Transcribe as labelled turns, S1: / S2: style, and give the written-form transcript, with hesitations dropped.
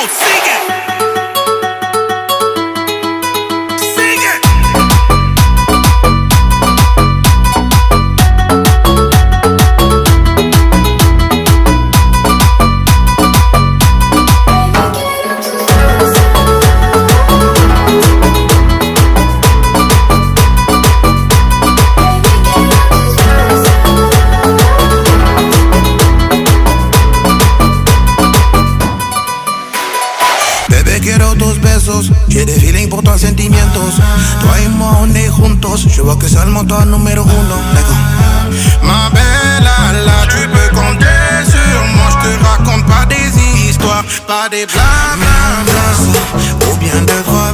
S1: sigue. Sigue.
S2: Bebé, quiero tus besos, j'ai des feelings pour toi, sentimientos. Toi et moi, on est juntos, je vois que c'est le moteur numéro uno. Ma belle, là, tu peux compter sur moi. Je te raconte pas des histoires, pas des blablabla, ou bien de droits.